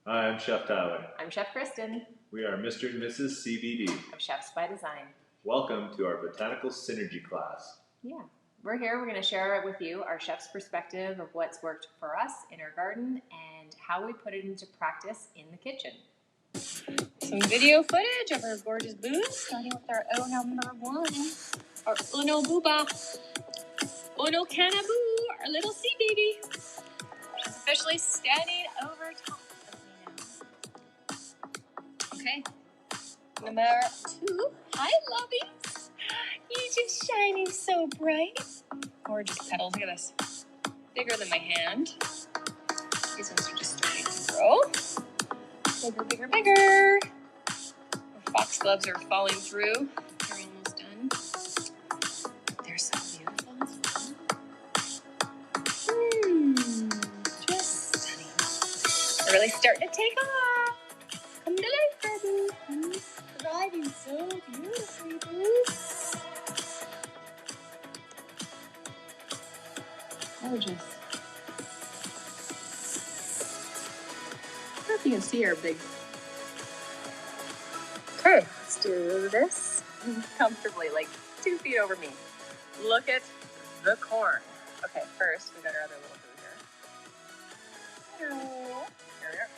Hi, I'm Chef Tyler. I'm Chef Kristen. We are Mr. and Mrs. CBD. Of Chefs by Design. Welcome to our Botanical Synergy class. Yeah, we're here. We're going to share with you our chef's perspective of what's worked for us in our garden and how we put it into practice in the kitchen. Some video footage of our gorgeous booths, starting with our number one, our Uno Booba, Uno Canaboo, our little sea baby. She's officially standing over top of me now. Okay. Number two. Hi, lovies. You're just shining so bright. Gorgeous petals. Look at this. Bigger than my hand. These ones are just starting to grow. Bigger, bigger, bigger. The foxgloves are falling through. They're almost done. They're so beautiful as well. Just stunning. They're really starting to take off. Come to life, baby. Thriving so beautifully, boots. Gorgeous. I don't know if you can see our big. Okay, let's do this comfortably, like 2 feet over me. Look at the corn. Okay, first we got our other little boo here. Hello. There we are.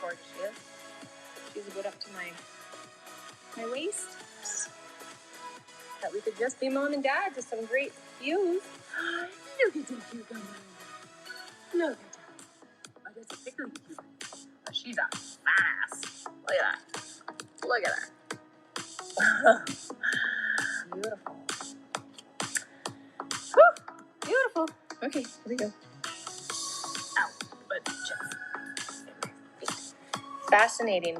Gorgeous she is. She's about up to my waist. Thought we could just be mom and dad to some great views. Look at the cucumber. Look at that. Oh, that's a thicker cucumber. Oh, she's a fast. Look at that. Look at her. Beautiful. Whew, beautiful. Okay, here we go. Ow, but just fascinating.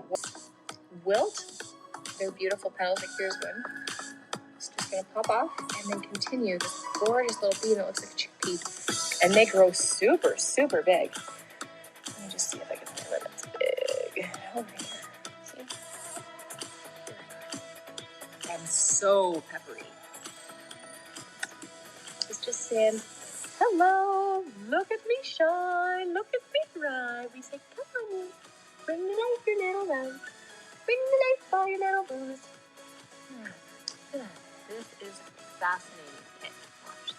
Wilt. They're beautiful petals. Like here's one. It's just gonna pop off and then continue this gorgeous little bean that looks like a chickpea. And they grow super, super big. Let me just see if I can find one that's big. Over here. See? And so peppery. It's just saying, hello, look at me shine, look at me thrive. We say, come on, bring to life your little rose. Bring to life all your little booze. Look at that. This is fascinating. Okay, watch this.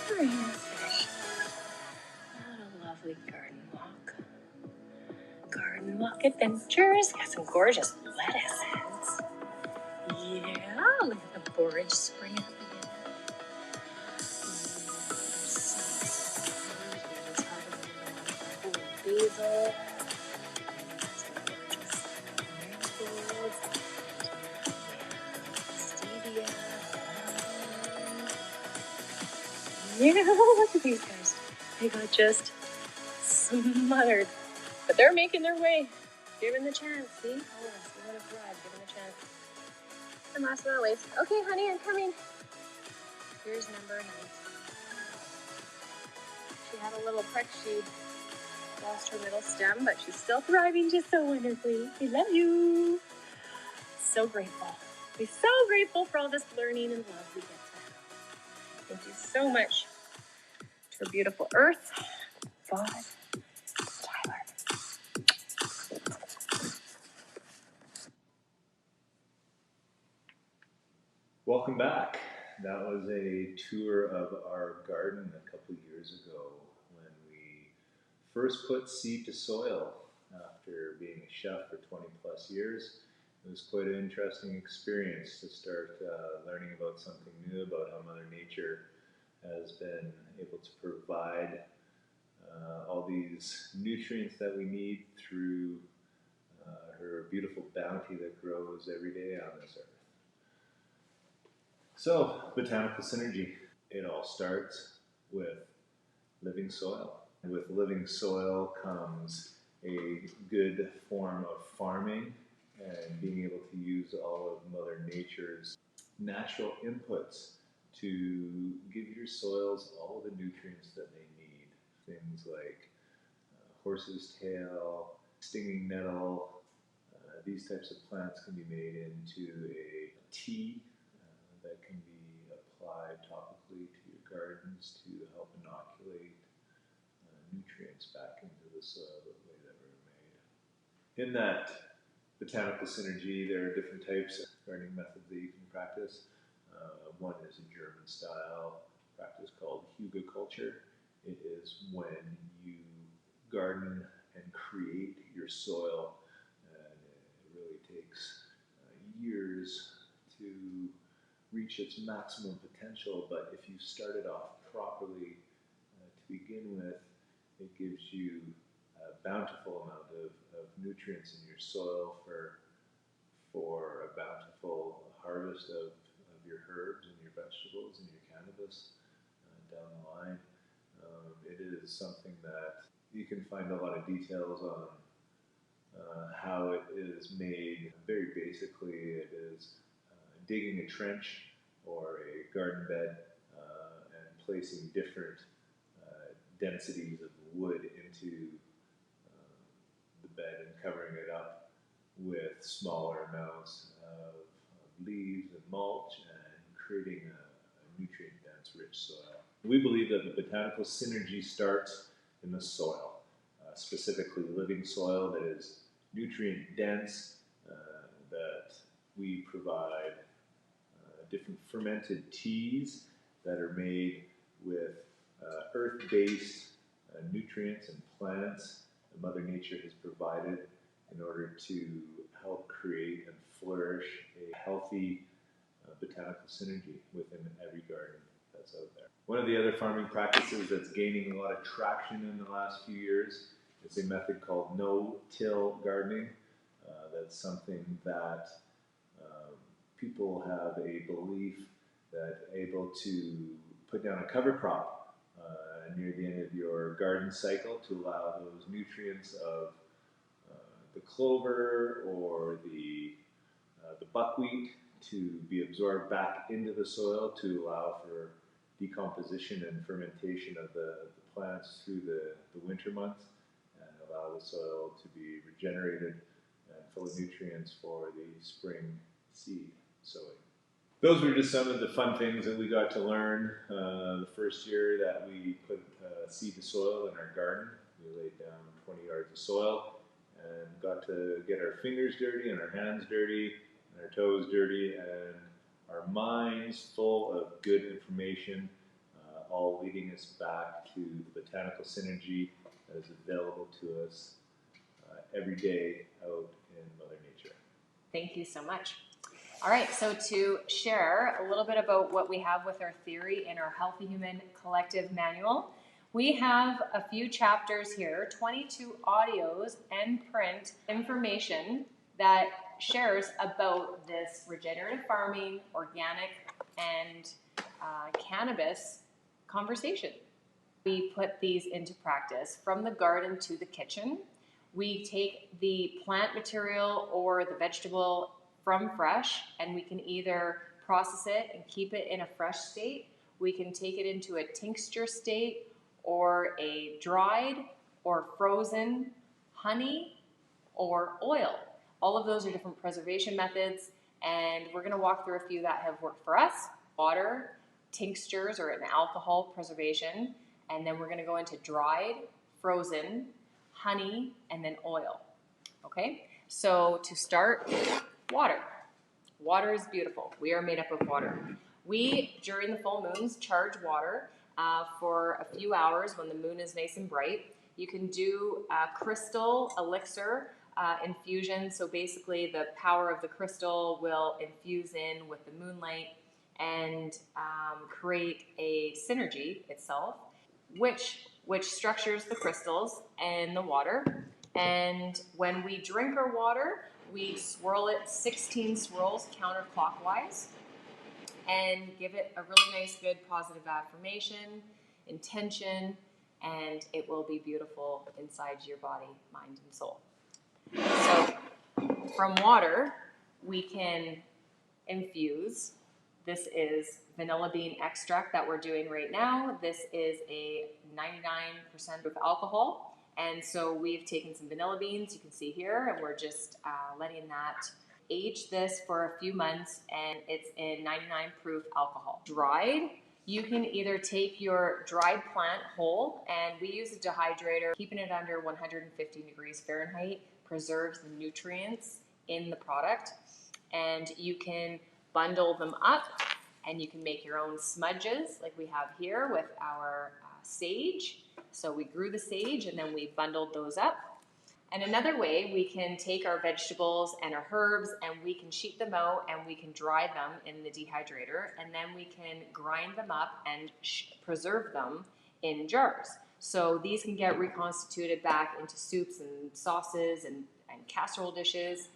All right, let's finish. What a lovely garden walk. Garden walk adventures. Got some gorgeous lettuces. Yeah, look at the borage springing up again. Basil. Stevia. Yeah, look at these guys. They got just smothered. But they're making their way. Given the chance, see? Oh, yes, we want to thrive, given the chance. And last but not least, okay, honey, I'm coming. Here's number 9. She had a little prick. She lost her middle stem, but she's still thriving just so wonderfully. We love you. So grateful. We're so grateful for all this learning and love we get to have. Thank you so much to our beautiful earth, God, Tyler. Welcome back. That was a tour of our garden a couple years ago when we first put seed to soil after being a chef for 20 plus years. It was quite an interesting experience to start learning about something new, about how Mother Nature has been able to provide all these nutrients that we need through her beautiful bounty that grows every day on this earth. So, Botanical Synergy. It all starts with living soil. And with living soil comes a good form of farming and being able to use all of Mother Nature's natural inputs to give your soils all the nutrients that they need. Things like horse's tail, stinging nettle, These types of plants can be made into a tea that can be applied topically to your gardens to help inoculate nutrients back into the soil the way that were made. In that Botanical Synergy, there are different types of gardening methods that you can practice. One is a German style practice called hugelkultur. It is when you garden and create your soil, and it really takes years to reach its maximum potential, but if you start it off properly to begin with, it gives you a bountiful amount of nutrients in your soil for a bountiful harvest of your herbs and your vegetables and your cannabis down the line. It is something that you can find a lot of details on how it is made. Very basically, it is digging a trench or a garden bed and placing different densities of wood into the bed and covering it up with smaller amounts of leaves and mulch and creating a nutrient-dense, rich soil. We believe that the botanical synergy starts in the soil, specifically living soil that is nutrient-dense, that we provide different fermented teas that are made with earth-based nutrients and plants that Mother Nature has provided in order to help create and flourish a healthy botanical synergy within every garden that's out there. One of the other farming practices that's gaining a lot of traction in the last few years is a method called no-till gardening. That's something that people have a belief that able to put down a cover crop near the end of your garden cycle to allow those nutrients of the clover or the buckwheat to be absorbed back into the soil to allow for decomposition and fermentation of the plants through the winter months and allow the soil to be regenerated and full of nutrients for the spring seed sowing. Those were just some of the fun things that we got to learn the first year that we put seed to soil in our garden. We laid down 20 yards of soil and got to get our fingers dirty and our hands dirty and our toes dirty and our minds full of good information, all leading us back to the botanical synergy that is available to us every day out in Mother Nature. Thank you so much. All right, so to share a little bit about what we have with our theory in our Healthy Human Collective Manual, we have a few chapters here, 22 audios and print information that shares about this regenerative farming, organic, and cannabis conversation. We put these into practice from the garden to the kitchen. We take the plant material or the vegetable from fresh, and we can either process it and keep it in a fresh state. We can take it into a tincture state or a dried or frozen honey or oil. All of those are different preservation methods, and we're gonna walk through a few that have worked for us. Water, tinctures or an alcohol preservation, and then we're gonna go into dried, frozen, honey, and then oil. Okay, so to start, water. Water is beautiful. We are made up of water. We, during the full moons, charge water for a few hours when the moon is nice and bright. You can do crystal elixir infusion. So basically the power of the crystal will infuse in with the moonlight and create a synergy itself, which structures the crystals and the water. And when we drink our water, we swirl it 16 swirls counterclockwise and give it a really nice, good, positive affirmation, intention, and it will be beautiful inside your body, mind, and soul. So from water, we can infuse. This is vanilla bean extract that we're doing right now. This is a 99% of alcohol, And so we've taken some vanilla beans, you can see here, and we're just letting that age this for a few months, and it's in 99 proof alcohol. Dried, you can either take your dried plant whole, and we use a dehydrator. Keeping it under 150 degrees Fahrenheit preserves the nutrients in the product, and you can bundle them up, and you can make your own smudges like we have here with our sage. So we grew the sage and then we bundled those up. And another way, we can take our vegetables and our herbs and we can sheet them out and we can dry them in the dehydrator, and then we can grind them up and preserve them in jars. So these can get reconstituted back into soups and sauces and casserole dishes.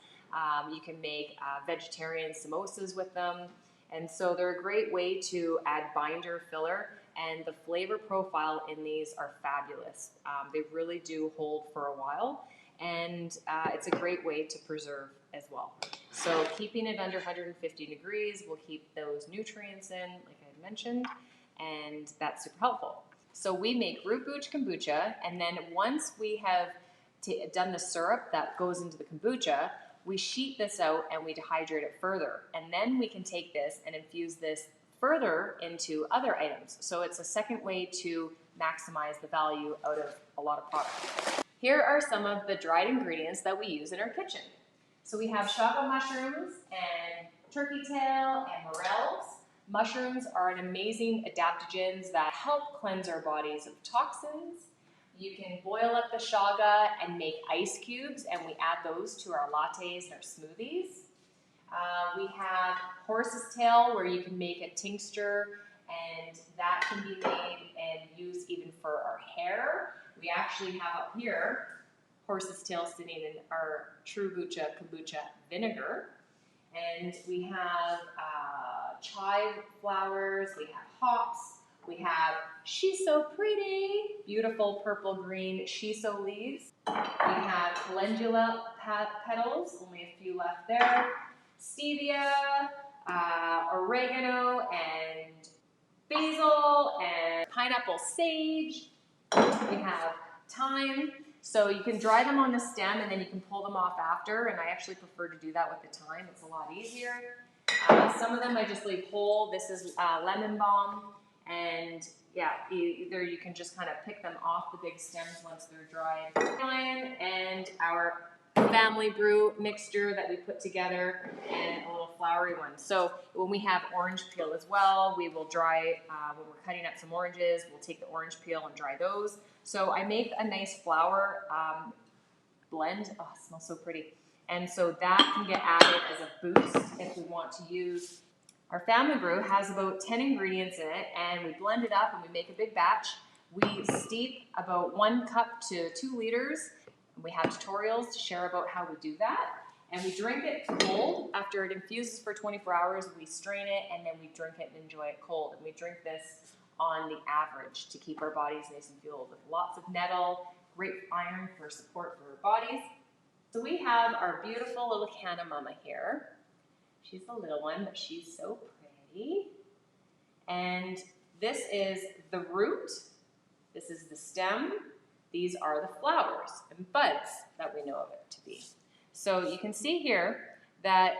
You can make vegetarian samosas with them. And so they're a great way to add binder filler, and the flavor profile in these are fabulous. They really do hold for a while, and it's a great way to preserve as well. So keeping it under 150 degrees will keep those nutrients in, like I mentioned, and that's super helpful. So we make root booch kombucha, and then once we have done the syrup that goes into the kombucha, we sheet this out and we dehydrate it further. And then we can take this and infuse this further into other items. So it's a second way to maximize the value out of a lot of products. Here are some of the dried ingredients that we use in our kitchen. So we have shaga mushrooms and turkey tail and morels. Mushrooms are an amazing adaptogens that help cleanse our bodies of toxins. You can boil up the shaga and make ice cubes, and we add those to our lattes and our smoothies. We have horse's tail, where you can make a tincture, and that can be made and used even for our hair. We actually have up here horse's tail sitting in our True Bucha kombucha vinegar. And we have chive flowers, we have hops, we have She's So Pretty, beautiful purple green shiso leaves. We have calendula petals, only a few left there. Stevia, oregano, and basil, and pineapple sage. We have thyme. So you can dry them on the stem and then you can pull them off after, and I actually prefer to do that with the thyme. It's a lot easier. Some of them I just leave whole. This is lemon balm, and yeah, either you can just kind of pick them off the big stems once they're dried. And our family brew mixture that we put together, and a little floury one. So when we have orange peel as well, we will dry, when we're cutting up some oranges, we'll take the orange peel and dry those. So I make a nice flour blend. Oh, it smells so pretty. And so that can get added as a boost if we want to use. Our family brew has about 10 ingredients in it, and we blend it up and we make a big batch. We steep about 1 cup to 2 liters. We have tutorials to share about how we do that. And we drink it cold. After it infuses for 24 hours, we strain it, and then we drink it and enjoy it cold. And we drink this on the average to keep our bodies nice and fueled with lots of nettle, great iron for support for our bodies. So we have our beautiful little canna mama here. She's a little one, but she's so pretty. And this is the root. This is the stem. These are the flowers and buds that we know of it to be. So you can see here that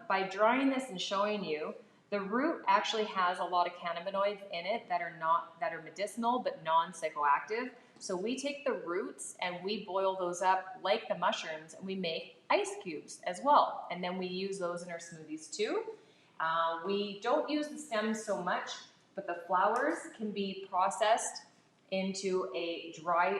by drying this and showing you, the root actually has a lot of cannabinoids in it that are medicinal but non-psychoactive. So we take the roots and we boil those up like the mushrooms, and we make ice cubes as well. And then we use those in our smoothies too. We don't use the stems so much, but the flowers can be processed into a dry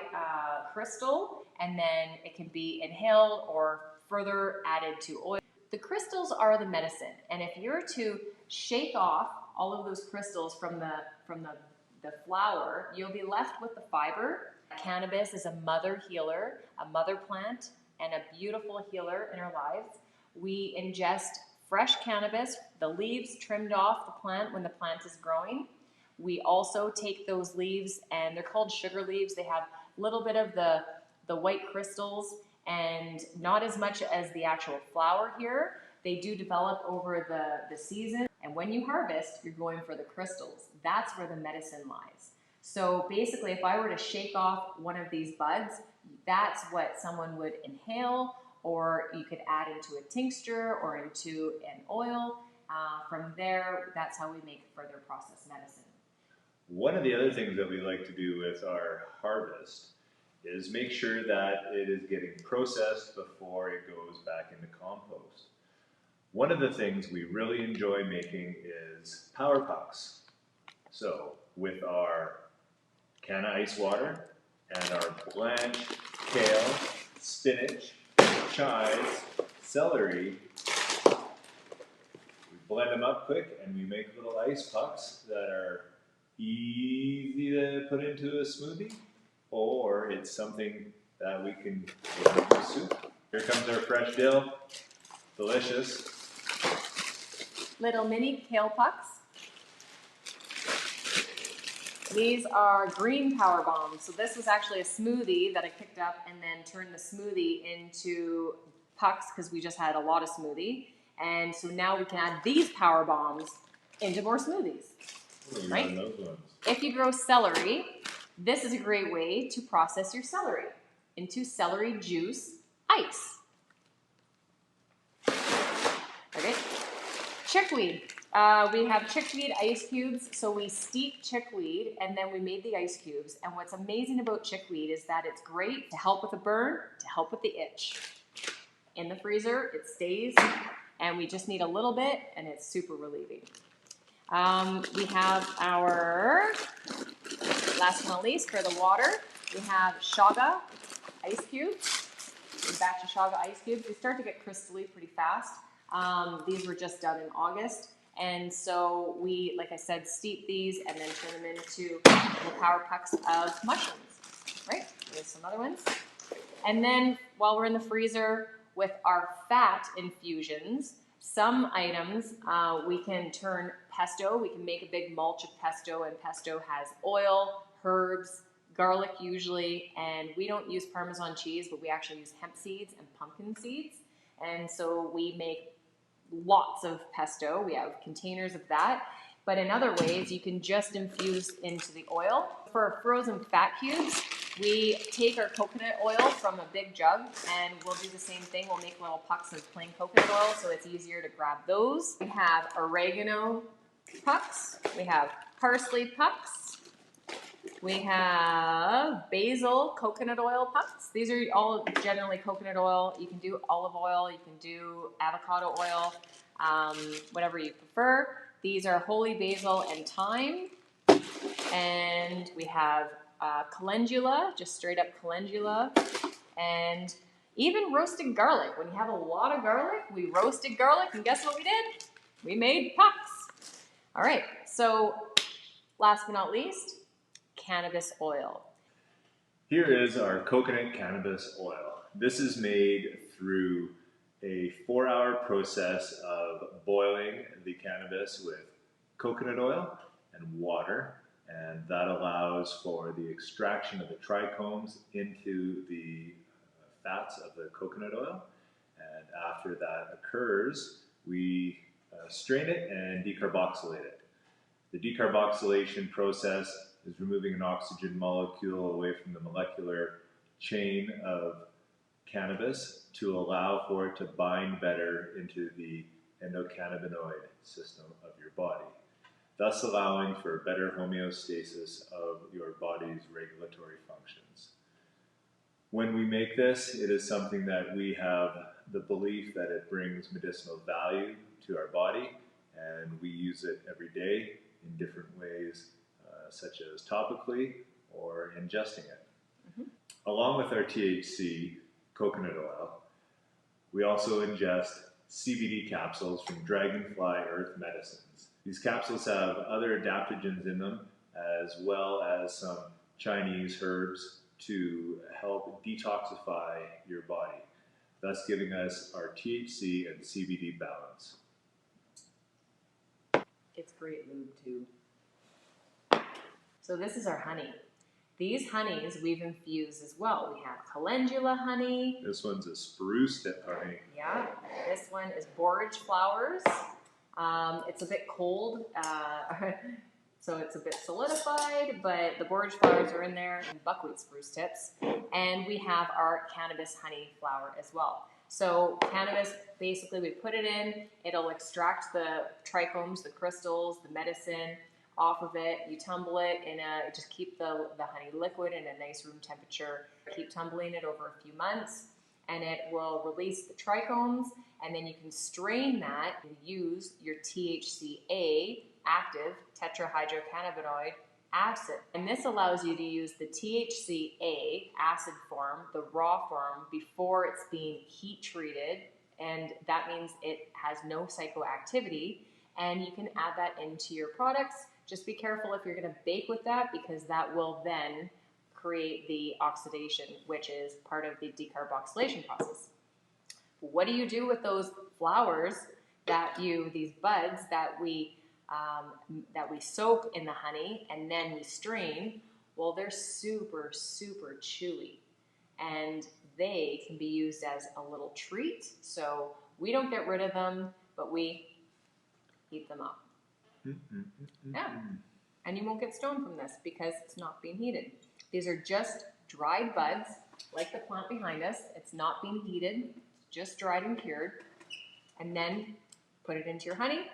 crystal, and then it can be inhaled or further added to oil. The crystals are the medicine, and if you're to shake off all of those crystals from the flower, you'll be left with the fiber. Cannabis is a mother healer, a mother plant, and a beautiful healer in our lives. We ingest fresh cannabis, the leaves trimmed off the plant when the plant is growing. We also take those leaves, and they're called sugar leaves. They have a little bit of the white crystals and not as much as the actual flower here. They do develop over the season, and when you harvest, you're going for the crystals. That's where the medicine lies. So basically, if I were to shake off one of these buds, that's what someone would inhale, or you could add into a tincture or into an oil. From there, that's how we make further processed medicine. One of the other things that we like to do with our harvest is make sure that it is getting processed before it goes back into compost. One of the things we really enjoy making is power pucks. So with our can of ice water and our blanched kale, spinach, chives, celery, we blend them up quick and we make little ice pucks that are easy to put into a smoothie, or it's something that we can put into a soup. Here comes our fresh dill. Delicious. Little mini kale pucks. These are green power bombs. So this was actually a smoothie that I picked up and then turned the smoothie into pucks because we just had a lot of smoothie. And so now we can add these power bombs into more smoothies. Right? Those ones. If you grow celery, this is a great way to process your celery into celery juice ice. Okay. Chickweed. We have chickweed ice cubes, so we steep chickweed and then we made the ice cubes. And what's amazing about chickweed is that it's great to help with a burn, to help with the itch. In the freezer, it stays, and we just need a little bit, and it's super relieving. We have our, last but not least, for the water, we have shaga ice cubes, a batch of shaga ice cubes. They start to get crystally pretty fast. These were just done in August. And so we, like I said, steep these and then turn them into little power pucks of mushrooms. Right? There's some other ones. And then while we're in the freezer with our fat infusions, some items we can turn pesto. We can make a big mulch of pesto, and pesto has oil, herbs, garlic usually, and we don't use Parmesan cheese, but we actually use hemp seeds and pumpkin seeds. And so we make lots of pesto. We have containers of that. But in other ways, you can just infuse into the oil. For our frozen fat cubes, we take our coconut oil from a big jug and we'll do the same thing. We'll make little pucks of plain coconut oil so it's easier to grab those. We have oregano pucks. We have parsley pucks. We have basil coconut oil pucks. These are all generally coconut oil. You can do olive oil. You can do avocado oil, whatever you prefer. These are holy basil and thyme. And we have calendula, just straight up calendula. And even roasted garlic. When you have a lot of garlic, we roasted garlic. And guess what we did? We made pucks. All right, so last but not least, cannabis oil. Here is our coconut cannabis oil. This is made through a 4-hour process of boiling the cannabis with coconut oil and water, and that allows for the extraction of the trichomes into the fats of the coconut oil. And after that occurs, we strain it and decarboxylate it. The decarboxylation process is removing an oxygen molecule away from the molecular chain of cannabis to allow for it to bind better into the endocannabinoid system of your body, thus allowing for better homeostasis of your body's regulatory functions. When we make this, it is something that we have the belief that it brings medicinal value to our body, and we use it every day in different ways, such as topically or ingesting it. Mm-hmm. Along with our THC coconut oil, we also ingest CBD capsules from Dragonfly Earth Medicines. These capsules have other adaptogens in them, as well as some Chinese herbs to help detoxify your body, thus giving us our THC and CBD balance. It's great lube too. So this is our honey. These honeys we've infused as well. We have calendula honey. This one's a spruce tip honey. Yeah, this one is borage flowers. It's a bit cold, So it's a bit solidified, but the borage flowers are in there and buckwheat spruce tips. And we have our cannabis honey flower as well. So cannabis, basically we put it in, it'll extract the trichomes, the crystals, the medicine off of it. You tumble it just keep the honey liquid in a nice room temperature. Keep tumbling it over a few months and it will release the trichomes, and then you can strain that and use your THCA active tetrahydrocannabinoid acid. And this allows you to use the THCA acid form, the raw form, before it's being heat treated, and that means it has no psychoactivity, and you can add that into your products. Just be careful if you're going to bake with that, because that will then create the oxidation, which is part of the decarboxylation process. What do you do with those flowers these buds that we soak in the honey and then we strain? Well, they're super, super chewy, and they can be used as a little treat. So we don't get rid of them, but we heat them up. Yeah, and you won't get stoned from this because it's not being heated. These are just dried buds, like the plant behind us. It's not being heated, just dried and cured. And then put it into your honey,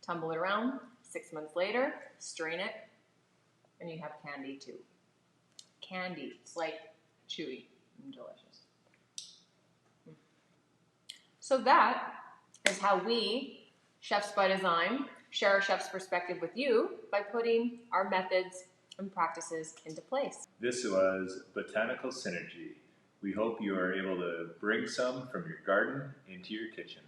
tumble it around. 6 months later, strain it, and you have candy too. Candy, it's like chewy and delicious. So that is how we, Chefs by Design, share our chef's perspective with you by putting our methods and practices into place. This was Botanical Synergy. We hope you are able to bring some from your garden into your kitchen.